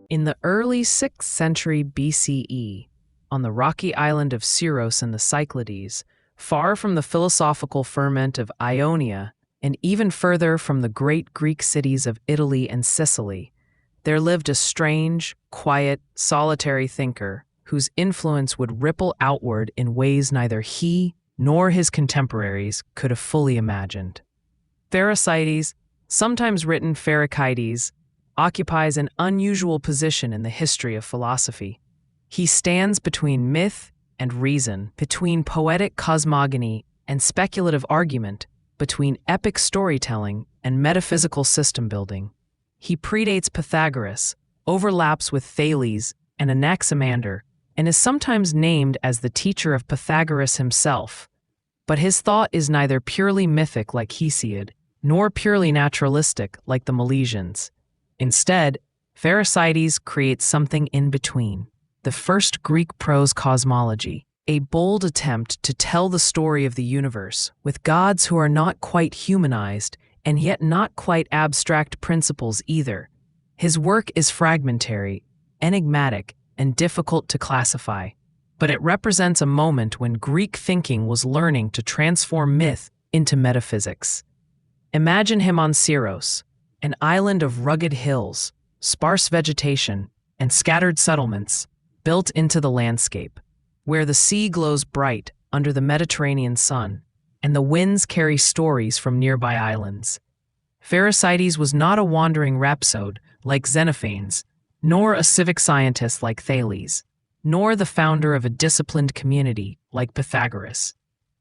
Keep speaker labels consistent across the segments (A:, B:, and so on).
A: In the early 6th century BCE, on the rocky island of Syros in the Cyclades, far from the philosophical ferment of Ionia, and even further from the great Greek cities of Italy and Sicily, there lived a strange, quiet, solitary thinker whose influence would ripple outward in ways neither he nor his contemporaries could have fully imagined. Pherecydes, sometimes written Pherekydes, occupies an unusual position in the history of philosophy. He stands between myth and reason, between poetic cosmogony and speculative argument, between epic storytelling and metaphysical system building. He predates Pythagoras, overlaps with Thales and Anaximander, and is sometimes named as the teacher of Pythagoras himself. But his thought is neither purely mythic like Hesiod, nor purely naturalistic like the Milesians. Instead, Pherecydes creates something in between, the first Greek prose cosmology, a bold attempt to tell the story of the universe with gods who are not quite humanized and yet not quite abstract principles either. His work is fragmentary, enigmatic, and difficult to classify, but it represents a moment when Greek thinking was learning to transform myth into metaphysics. Imagine him on Syros, an island of rugged hills, sparse vegetation, and scattered settlements built into the landscape, where the sea glows bright under the Mediterranean sun, and the winds carry stories from nearby islands. Pherecydes was not a wandering rhapsode like Xenophanes, nor a civic scientist like Thales, nor the founder of a disciplined community like Pythagoras.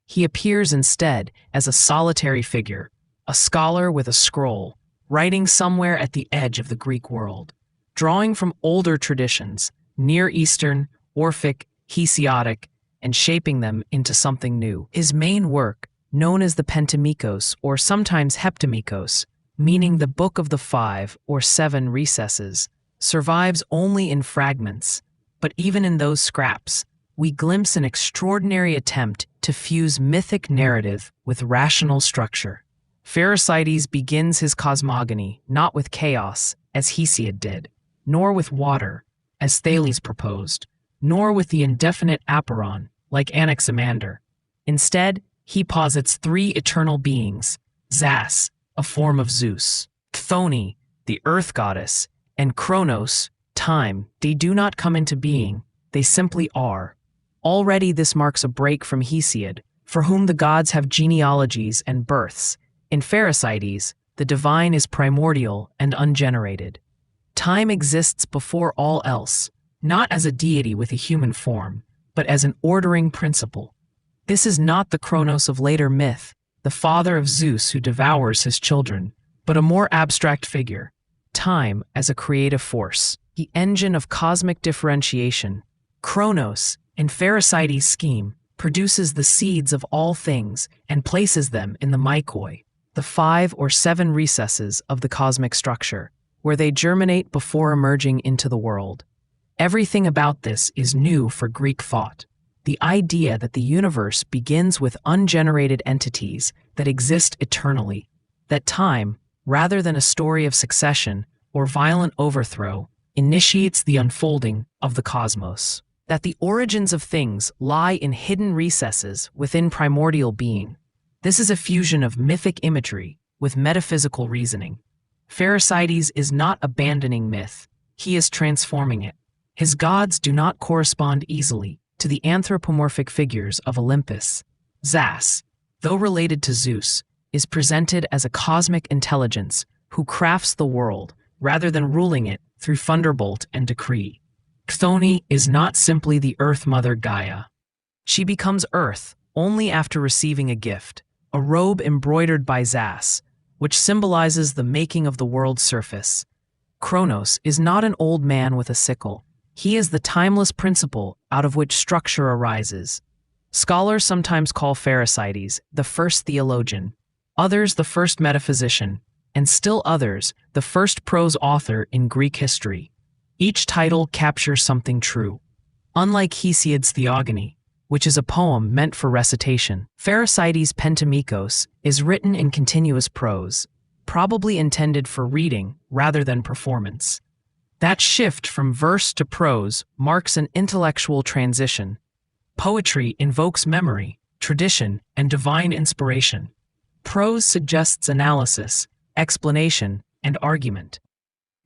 A: He appears instead as a solitary figure, a scholar with a scroll, writing somewhere at the edge of the Greek world, drawing from older traditions, Near Eastern, Orphic, Hesiodic, and shaping them into something new. His main work, known as the Pentamikos or sometimes Heptamikos, meaning the Book of the 5 or 7 recesses, survives only in fragments, but even in those scraps, we glimpse an extraordinary attempt to fuse mythic narrative with rational structure. Pherecydes begins his cosmogony not with chaos, as Hesiod did, nor with water, as Thales proposed, nor with the indefinite aporon, like Anaximander. Instead, he posits 3 eternal beings, Zas, a form of Zeus, Chthoni, the earth goddess, and Chronos, time. They do not come into being, they simply are. Already this marks a break from Hesiod, for whom the gods have genealogies and births. In Pherecydes, the divine is primordial and ungenerated. Time exists before all else, not as a deity with a human form, but as an ordering principle. This is not the Chronos of later myth, the father of Zeus who devours his children, but a more abstract figure, time as a creative force, the engine of cosmic differentiation. Chronos, in Pherecydes' scheme, produces the seeds of all things and places them in the mykoi, the 5 or 7 recesses of the cosmic structure, where they germinate before emerging into the world. Everything about this is new for Greek thought. The idea that the universe begins with ungenerated entities that exist eternally, that time, rather than a story of succession or violent overthrow, initiates the unfolding of the cosmos, that the origins of things lie in hidden recesses within primordial being. This is a fusion of mythic imagery with metaphysical reasoning. Pherecydes is not abandoning myth, he is transforming it. His gods do not correspond easily to the anthropomorphic figures of Olympus. Zas, though related to Zeus, is presented as a cosmic intelligence who crafts the world rather than ruling it through thunderbolt and decree. Chthoni is not simply the Earth Mother Gaia. She becomes Earth only after receiving a gift, a robe embroidered by Zas, which symbolizes the making of the world's surface. Chronos is not an old man with a sickle. He is the timeless principle out of which structure arises. Scholars sometimes call Pherecydes the first theologian, others the first metaphysician, and still others the first prose author in Greek history. Each title captures something true. Unlike Hesiod's Theogony, which is a poem meant for recitation, Pherecydes' Pentamikos is written in continuous prose, probably intended for reading rather than performance. That shift from verse to prose marks an intellectual transition. Poetry invokes memory, tradition, and divine inspiration. Prose suggests analysis, explanation, and argument.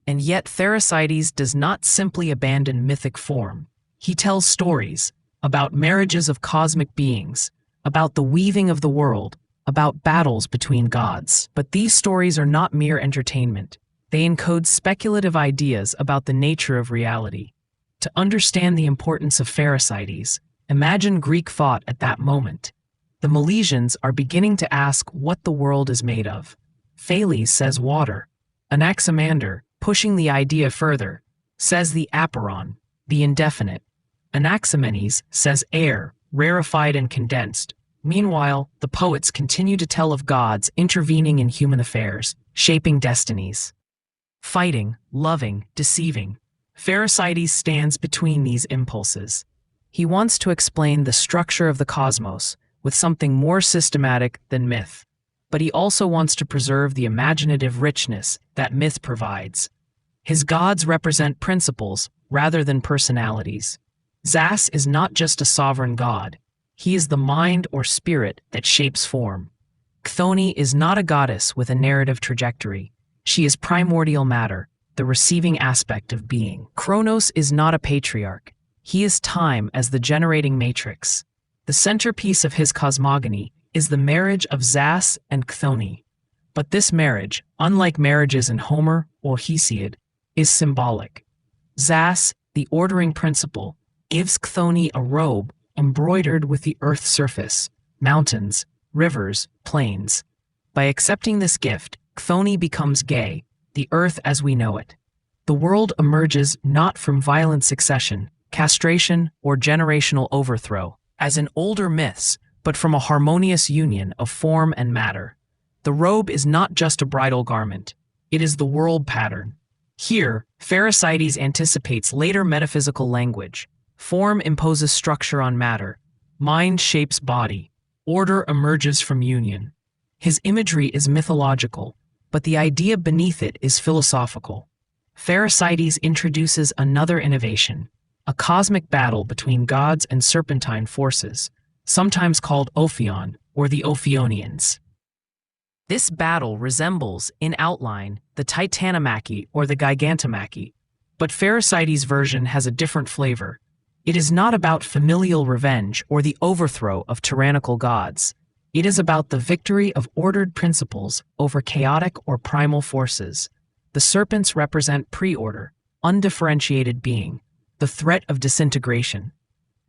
A: And yet Pherecydes does not simply abandon mythic form. He tells stories about marriages of cosmic beings, about the weaving of the world, about battles between gods. But these stories are not mere entertainment. They encode speculative ideas about the nature of reality. To understand the importance of Pherecydes, imagine Greek thought at that moment. The Milesians are beginning to ask what the world is made of. Thales says water. Anaximander, pushing the idea further, says the aporon, the indefinite. Anaximenes says air, rarefied and condensed. Meanwhile, the poets continue to tell of gods intervening in human affairs, shaping destinies. Fighting, loving, deceiving. Pherecydes stands between these impulses. He wants to explain the structure of the cosmos with something more systematic than myth, but he also wants to preserve the imaginative richness that myth provides. His gods represent principles rather than personalities. Zas is not just a sovereign god. He is the mind or spirit that shapes form. Chthoni is not a goddess with a narrative trajectory. She is primordial matter, the receiving aspect of being. Kronos is not a patriarch. He is time as the generating matrix. The centerpiece of his cosmogony is the marriage of Zas and Chthoni. But this marriage, unlike marriages in Homer or Hesiod, is symbolic. Zas, the ordering principle, gives Chthoni a robe embroidered with the earth's surface, mountains, rivers, plains. By accepting this gift, Chthoni becomes Gaia, the earth as we know it. The world emerges not from violent succession, castration, or generational overthrow, as in older myths, but from a harmonious union of form and matter. The robe is not just a bridal garment, it is the world pattern. Here, Pherecydes anticipates later metaphysical language. Form imposes structure on matter. Mind shapes body. Order emerges from union. His imagery is mythological, but the idea beneath it is philosophical. Pherecydes introduces another innovation, a cosmic battle between gods and serpentine forces, sometimes called Ophion or the Ophionians. This battle resembles, in outline, the Titanomachy or the Gigantomachy, but Pherecydes' version has a different flavor. It is not about familial revenge or the overthrow of tyrannical gods. It is about the victory of ordered principles over chaotic or primal forces. The serpents represent pre-order, undifferentiated being, the threat of disintegration.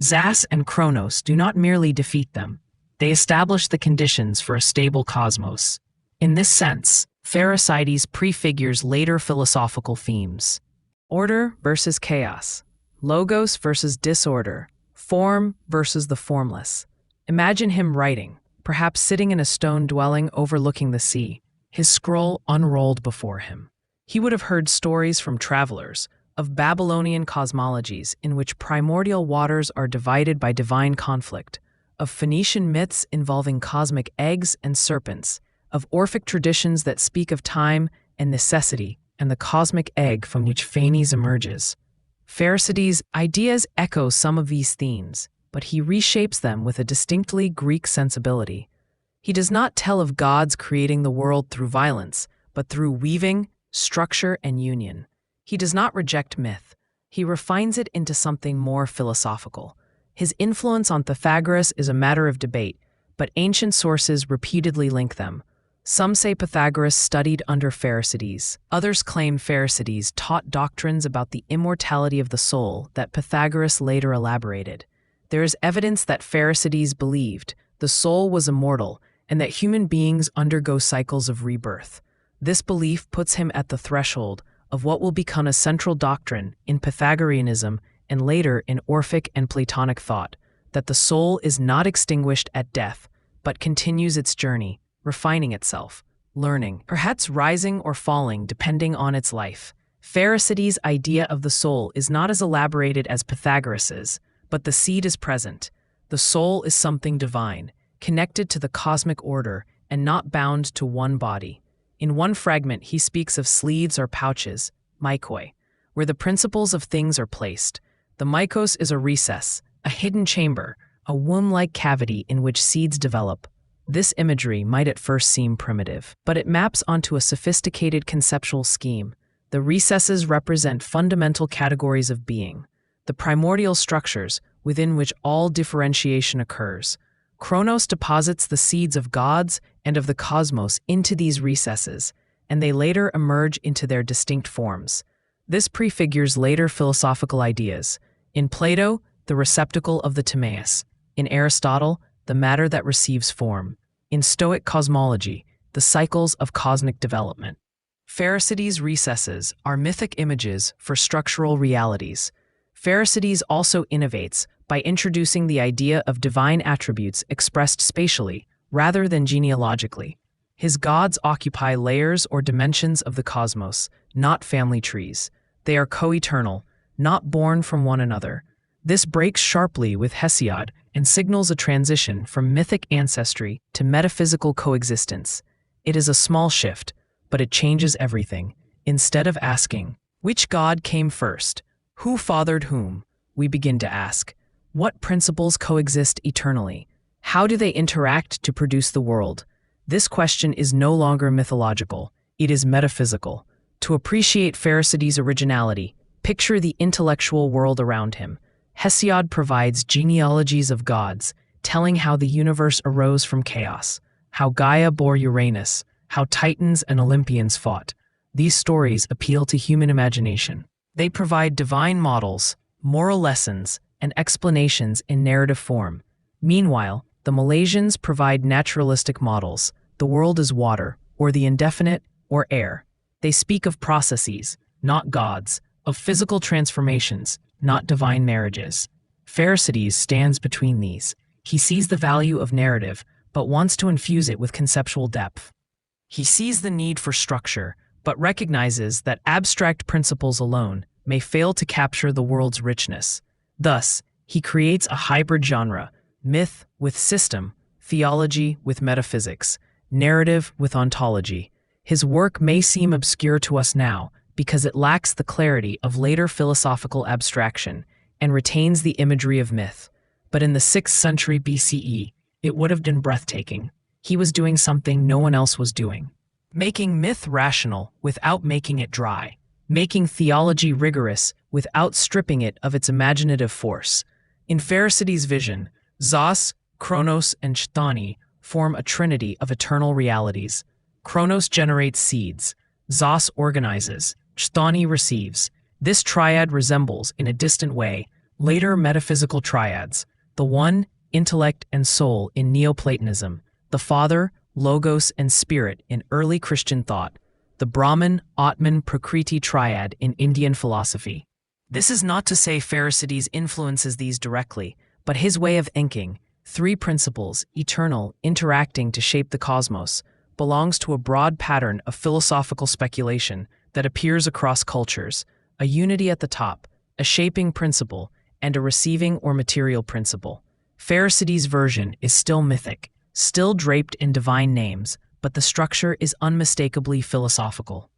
A: Zas and Kronos do not merely defeat them. They establish the conditions for a stable cosmos. In this sense, Pherecydes prefigures later philosophical themes. Order versus chaos. Logos versus disorder. Form versus the formless. Imagine him writing, perhaps sitting in a stone dwelling overlooking the sea, his scroll unrolled before him. He would have heard stories from travelers of Babylonian cosmologies in which primordial waters are divided by divine conflict, of Phoenician myths involving cosmic eggs and serpents, of Orphic traditions that speak of time and necessity and the cosmic egg from which Phanes emerges. Pherecydes' ideas echo some of these themes, but he reshapes them with a distinctly Greek sensibility. He does not tell of gods creating the world through violence, but through weaving, structure, and union. He does not reject myth. He refines it into something more philosophical. His influence on Pythagoras is a matter of debate, but ancient sources repeatedly link them. Some say Pythagoras studied under Pherecydes. Others claim Pherecydes taught doctrines about the immortality of the soul that Pythagoras later elaborated. There is evidence that Pherecydes believed the soul was immortal and that human beings undergo cycles of rebirth. This belief puts him at the threshold of what will become a central doctrine in Pythagoreanism and later in Orphic and Platonic thought, that the soul is not extinguished at death, but continues its journey, refining itself, learning, perhaps rising or falling depending on its life. Pherecydes' idea of the soul is not as elaborated as Pythagoras's, but the seed is present. The soul is something divine, connected to the cosmic order and not bound to one body. In one fragment, he speaks of sleeves or pouches, mykoi, where the principles of things are placed. The mycos is a recess, a hidden chamber, a womb-like cavity in which seeds develop. This imagery might at first seem primitive, but it maps onto a sophisticated conceptual scheme. The recesses represent fundamental categories of being, the primordial structures within which all differentiation occurs. Kronos deposits the seeds of gods and of the cosmos into these recesses, and they later emerge into their distinct forms. This prefigures later philosophical ideas. In Plato, the receptacle of the Timaeus. In Aristotle, the matter that receives form. In Stoic cosmology, the cycles of cosmic development. Pherecydes recesses are mythic images for structural realities. Pherecydes also innovates by introducing the idea of divine attributes expressed spatially rather than genealogically. His gods occupy layers or dimensions of the cosmos, not family trees. They are co-eternal, not born from one another. This breaks sharply with Hesiod and signals a transition from mythic ancestry to metaphysical coexistence. It is a small shift, but it changes everything. Instead of asking, which god came first? Who fathered whom? We begin to ask, what principles coexist eternally? How do they interact to produce the world? This question is no longer mythological, it is metaphysical. To appreciate Pherecydes' originality, picture the intellectual world around him. Hesiod provides genealogies of gods, telling how the universe arose from chaos, how Gaia bore Uranus, how Titans and Olympians fought. These stories appeal to human imagination. They provide divine models, moral lessons, and explanations in narrative form. Meanwhile, the Milesians provide naturalistic models. The world is water, or the indefinite, or air. They speak of processes, not gods, of physical transformations, not divine marriages. Pherecydes stands between these. He sees the value of narrative, but wants to infuse it with conceptual depth. He sees the need for structure, but recognizes that abstract principles alone may fail to capture the world's richness. Thus, he creates a hybrid genre, myth with system, theology with metaphysics, narrative with ontology. His work may seem obscure to us now because it lacks the clarity of later philosophical abstraction and retains the imagery of myth. But in the 6th century BCE, it would have been breathtaking. He was doing something no one else was doing. Making myth rational without making it dry. Making theology rigorous without stripping it of its imaginative force. In Pherecydes' vision, Zos, Kronos, and Chthoni form a trinity of eternal realities. Kronos generates seeds. Zos organizes. Chthoni receives. This triad resembles, in a distant way, later metaphysical triads. The one, intellect and soul in Neoplatonism. The Father, Logos, and Spirit in early Christian thought. The Brahman, Atman, Prakriti triad in Indian philosophy. This is not to say Pherecydes influences these directly, but his way of thinking, three principles, eternal, interacting to shape the cosmos, belongs to a broad pattern of philosophical speculation that appears across cultures, a unity at the top, a shaping principle, and a receiving or material principle. Pherecydes' version is still mythic, still draped in divine names, but the structure is unmistakably philosophical.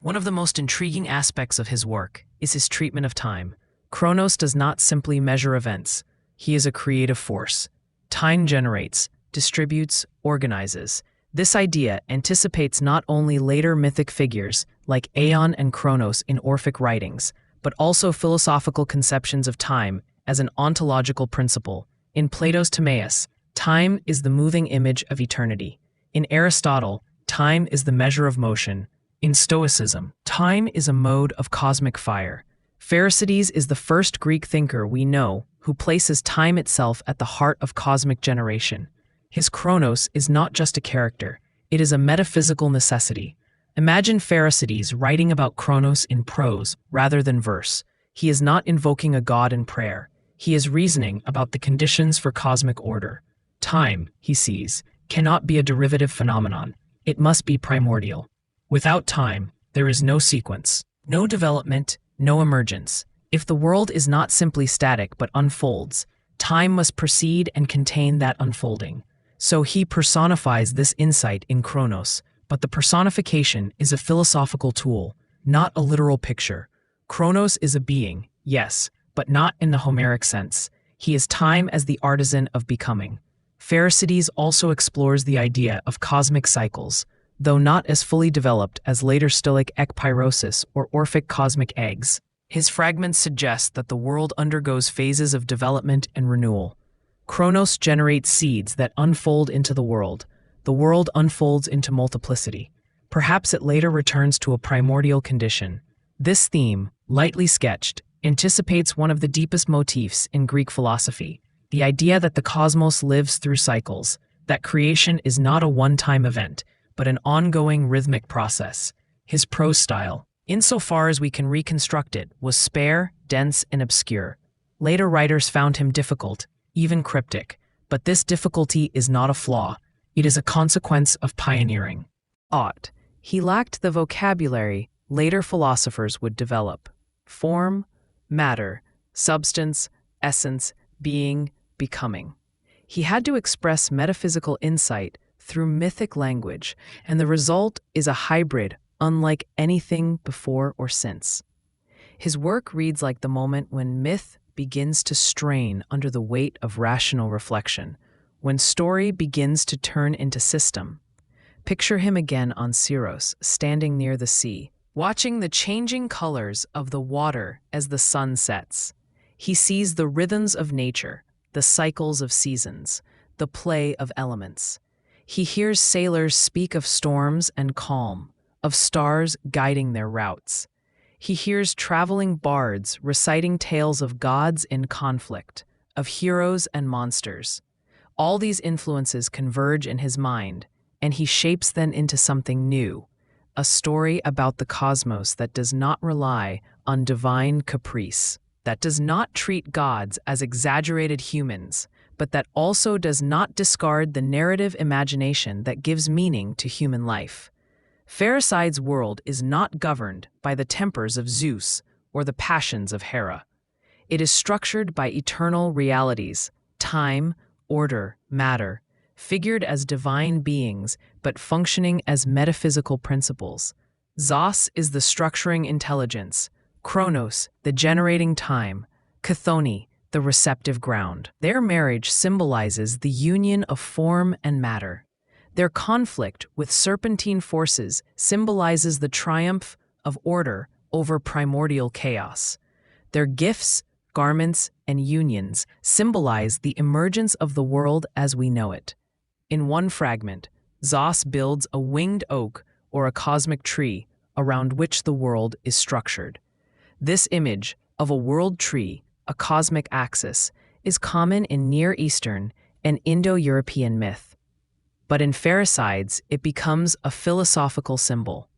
A: One of the most intriguing aspects of his work is his treatment of time. Kronos does not simply measure events. He is a creative force. Time generates, distributes, organizes. This idea anticipates not only later mythic figures like Aeon and Kronos in Orphic writings, but also philosophical conceptions of time as an ontological principle. In Plato's Timaeus, time is the moving image of eternity. In Aristotle, time is the measure of motion. In Stoicism, time is a mode of cosmic fire. Pherecydes is the first Greek thinker we know who places time itself at the heart of cosmic generation. His Kronos is not just a character, it is a metaphysical necessity. Imagine Pherecydes writing about Kronos in prose rather than verse. He is not invoking a god in prayer. He is reasoning about the conditions for cosmic order. Time, he sees, cannot be a derivative phenomenon. It must be primordial. Without time, there is no sequence, no development, no emergence. If the world is not simply static but unfolds, time must precede and contain that unfolding. So he personifies this insight in Kronos, but the personification is a philosophical tool, not a literal picture. Chronos is a being, yes, but not in the Homeric sense. He is time as the artisan of becoming. Pherecydes also explores the idea of cosmic cycles, though not as fully developed as later Stoic ekpyrosis or Orphic cosmic eggs. His fragments suggest that the world undergoes phases of development and renewal. Chronos generates seeds that unfold into the world. The world unfolds into multiplicity. Perhaps it later returns to a primordial condition. This theme, lightly sketched, anticipates one of the deepest motifs in Greek philosophy, the idea that the cosmos lives through cycles, that creation is not a one-time event, but an ongoing rhythmic process. His prose style, insofar as we can reconstruct it, was spare, dense, and obscure. Later writers found him difficult, even cryptic, but this difficulty is not a flaw. It is a consequence of pioneering. He lacked the vocabulary later philosophers would develop. Form, matter, substance, essence, being, becoming. He had to express metaphysical insight through mythic language, and the result is a hybrid unlike anything before or since. His work reads like the moment when myth begins to strain under the weight of rational reflection, when story begins to turn into system. Picture him again on Syros, standing near the sea, watching the changing colors of the water as the sun sets. He sees the rhythms of nature, the cycles of seasons, the play of elements. He hears sailors speak of storms and calm, of stars guiding their routes. He hears traveling bards reciting tales of gods in conflict, of heroes and monsters. All these influences converge in his mind, and he shapes them into something new, a story about the cosmos that does not rely on divine caprice, that does not treat gods as exaggerated humans, but that also does not discard the narrative imagination that gives meaning to human life. Pherecydes' world is not governed by the tempers of Zeus or the passions of Hera. It is structured by eternal realities, time, order, matter, figured as divine beings but functioning as metaphysical principles. Zos is the structuring intelligence, Chronos, the generating time, Chthoni, the receptive ground. Their marriage symbolizes the union of form and matter. Their conflict with serpentine forces symbolizes the triumph of order over primordial chaos. Their gifts, garments, and unions symbolize the emergence of the world as we know it. In one fragment, Zos builds a winged oak or a cosmic tree around which the world is structured. This image of a world tree, a cosmic axis, is common in Near Eastern and Indo-European myth. But in Pherecydes, it becomes a philosophical symbol.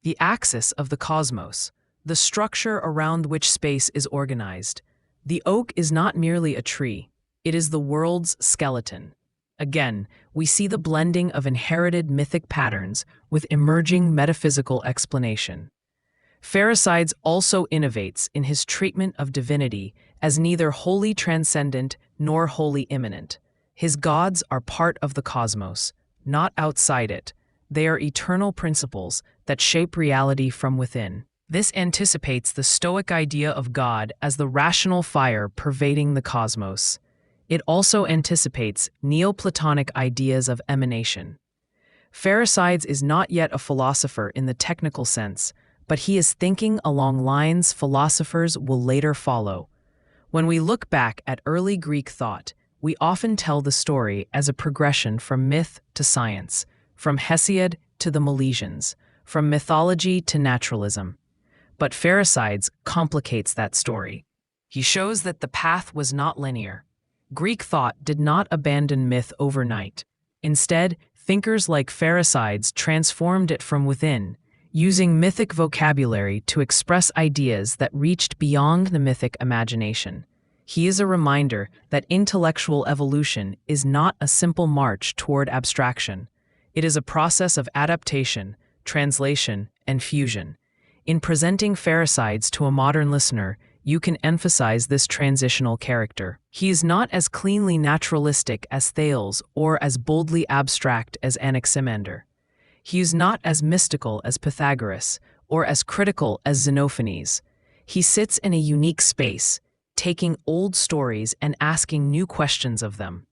A: The axis of the cosmos, the structure around which space is organized. The oak is not merely a tree, it is the world's skeleton. Again, we see the blending of inherited mythic patterns with emerging metaphysical explanation. Pherecydes also innovates in his treatment of divinity as neither wholly transcendent nor wholly immanent. His gods are part of the cosmos, not outside it. They are eternal principles that shape reality from within. This anticipates the Stoic idea of God as the rational fire pervading the cosmos. It also anticipates Neoplatonic ideas of emanation. Pherecydes is not yet a philosopher in the technical sense, but he is thinking along lines philosophers will later follow. When we look back at early Greek thought, we often tell the story as a progression from myth to science, from Hesiod to the Milesians, from mythology to naturalism. But Pherecydes complicates that story. He shows that the path was not linear. Greek thought did not abandon myth overnight. Instead, thinkers like Pherecydes transformed it from within, using mythic vocabulary to express ideas that reached beyond the mythic imagination. He is a reminder that intellectual evolution is not a simple march toward abstraction. It is a process of adaptation, translation, and fusion. In presenting Pherecydes to a modern listener, you can emphasize this transitional character. He is not as cleanly naturalistic as Thales or as boldly abstract as Anaximander. He is not as mystical as Pythagoras or as critical as Xenophanes. He sits in a unique space, taking old stories and asking new questions of them.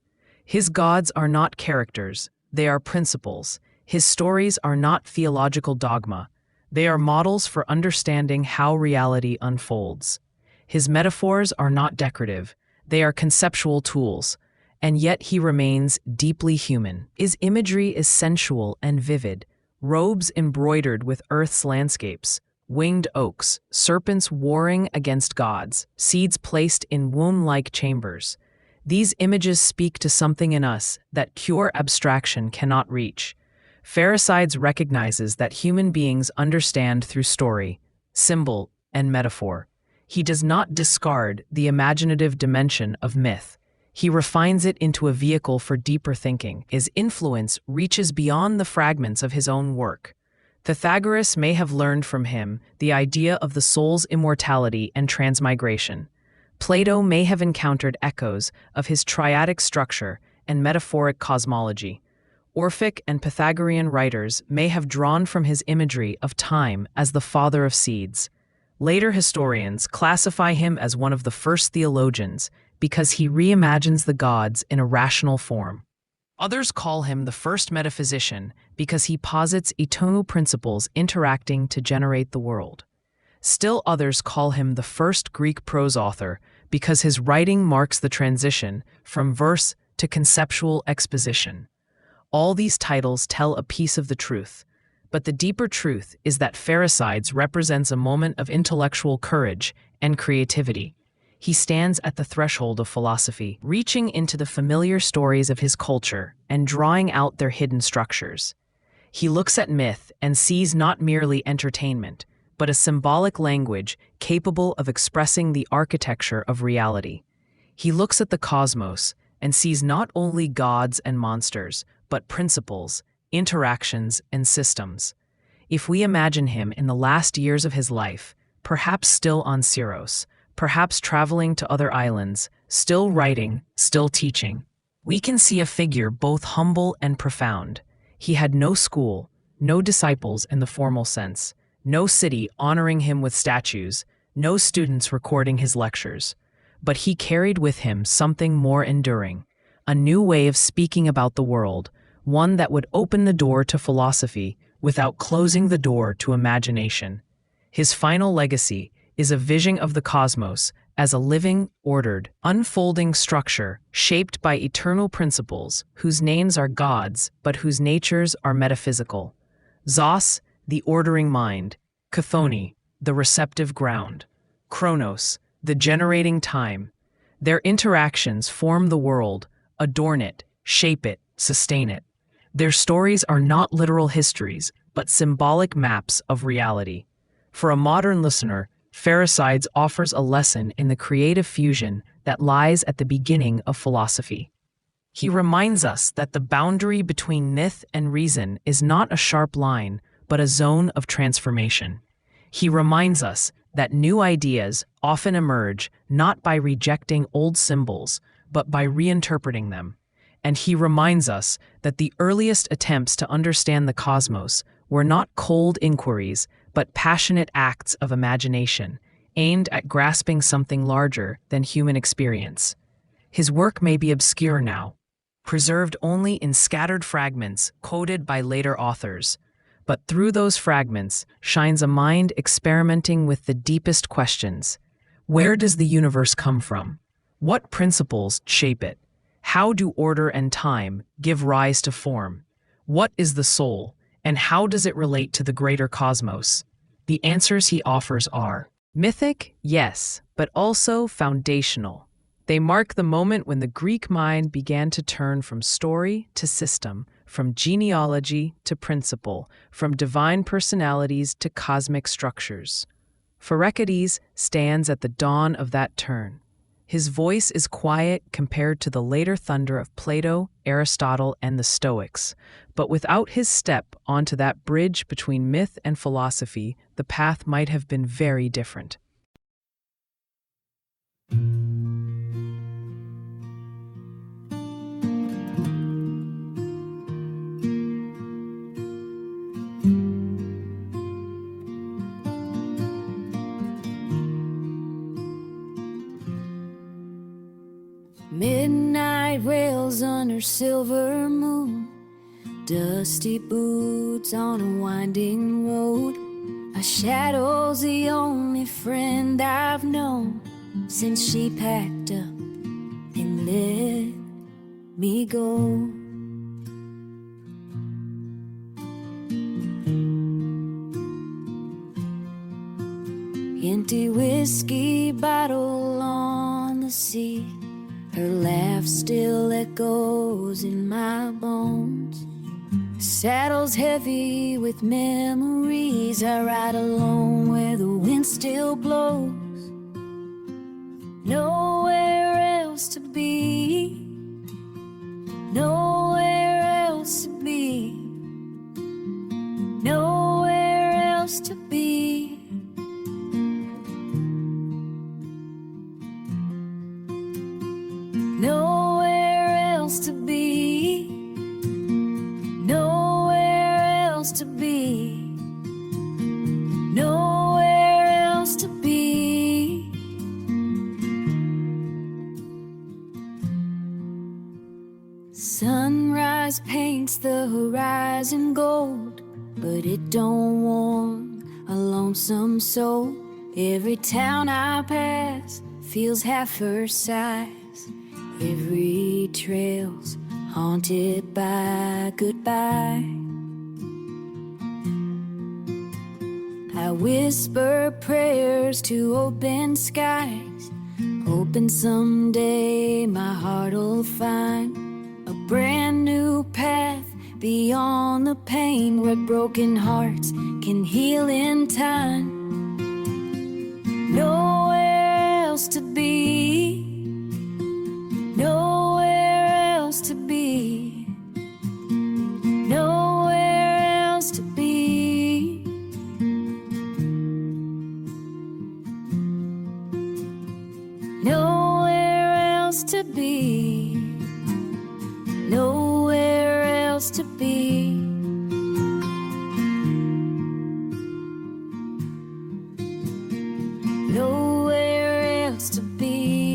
A: His gods are not characters, they are principles. His stories are not theological dogma, they are models for understanding how reality unfolds. His metaphors are not decorative, they are conceptual tools, and yet he remains deeply human. His imagery is sensual and vivid, robes embroidered with Earth's landscapes, winged oaks, serpents warring against gods, seeds placed in womb-like chambers. These images speak to something in us that pure abstraction cannot reach. Pherecydes recognizes that human beings understand through story, symbol, and metaphor. He does not discard the imaginative dimension of myth. He refines it into a vehicle for deeper thinking. His influence reaches beyond the fragments of his own work. Pythagoras may have learned from him the idea of the soul's immortality and transmigration. Plato may have encountered echoes of his triadic structure and metaphoric cosmology. Orphic and Pythagorean writers may have drawn from his imagery of time as the father of seeds. Later historians classify him as one of the first theologians because he reimagines the gods in a rational form. Others call him the first metaphysician because he posits eternal principles interacting to generate the world. Still others call him the first Greek prose author because his writing marks the transition from verse to conceptual exposition. All these titles tell a piece of the truth, but the deeper truth is that Pherecydes represents a moment of intellectual courage and creativity. He stands at the threshold of philosophy, reaching into the familiar stories of his culture and drawing out their hidden structures. He looks at myth and sees not merely entertainment, but a symbolic language capable of expressing the architecture of reality. He looks at the cosmos and sees not only gods and monsters, but principles, interactions, and systems. If we imagine him in the last years of his life, perhaps still on Syros, perhaps traveling to other islands, still writing, still teaching, we can see a figure both humble and profound. He had no school, no disciples in the formal sense, no city honoring him with statues, no students recording his lectures. But he carried with him something more enduring, a new way of speaking about the world, one that would open the door to philosophy without closing the door to imagination. His final legacy is a vision of the cosmos as a living, ordered, unfolding structure shaped by eternal principles whose names are gods but whose natures are metaphysical. Zos, the ordering mind; Chthoni, the receptive ground; Chronos, the generating time. Their interactions form the world, adorn it, shape it, sustain it. Their stories are not literal histories, but symbolic maps of reality. For a modern listener, Pherecydes offers a lesson in the creative fusion that lies at the beginning of philosophy. He reminds us that the boundary between myth and reason is not a sharp line, but a zone of transformation. He reminds us that new ideas often emerge not by rejecting old symbols, but by reinterpreting them. And he reminds us that the earliest attempts to understand the cosmos were not cold inquiries, but passionate acts of imagination, aimed at grasping something larger than human experience. His work may be obscure now, preserved only in scattered fragments quoted by later authors, but through those fragments shines a mind experimenting with the deepest questions. Where does the universe come from? What principles shape it? How do order and time give rise to form? What is the soul, and how does it relate to the greater cosmos? The answers he offers are mythic, yes, but also foundational. They mark the moment when the Greek mind began to turn from story to system, from genealogy to principle, from divine personalities to cosmic structures. Pherekydes stands at the dawn of that turn. His voice is quiet compared to the later thunder of Plato, Aristotle, and the Stoics, but without his step onto that bridge between myth and philosophy, the path might have been very different.
B: Midnight rails under silver moon, dusty boots on a winding road. A shadow's the only friend I've known since she packed up and let me go. Empty whiskey bottle on the seat, her laugh still echoes in my bones. Saddle's heavy with memories. I ride alone where the wind still blows. Nowhere else to be, nowhere else to be, nowhere else to be. Nowhere else to be, nowhere else to be, nowhere else to be. Sunrise paints the horizon gold, but it don't warm a lonesome soul. Every town I pass feels half her size. Every trail's haunted by goodbye. I whisper prayers to open skies, hoping someday my heart'll find a brand new path beyond the pain, where broken hearts can heal in time. Nowhere else to be, nowhere else to be, nowhere else to be. Nowhere else to be, nowhere else to be. Nowhere else to be.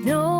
B: No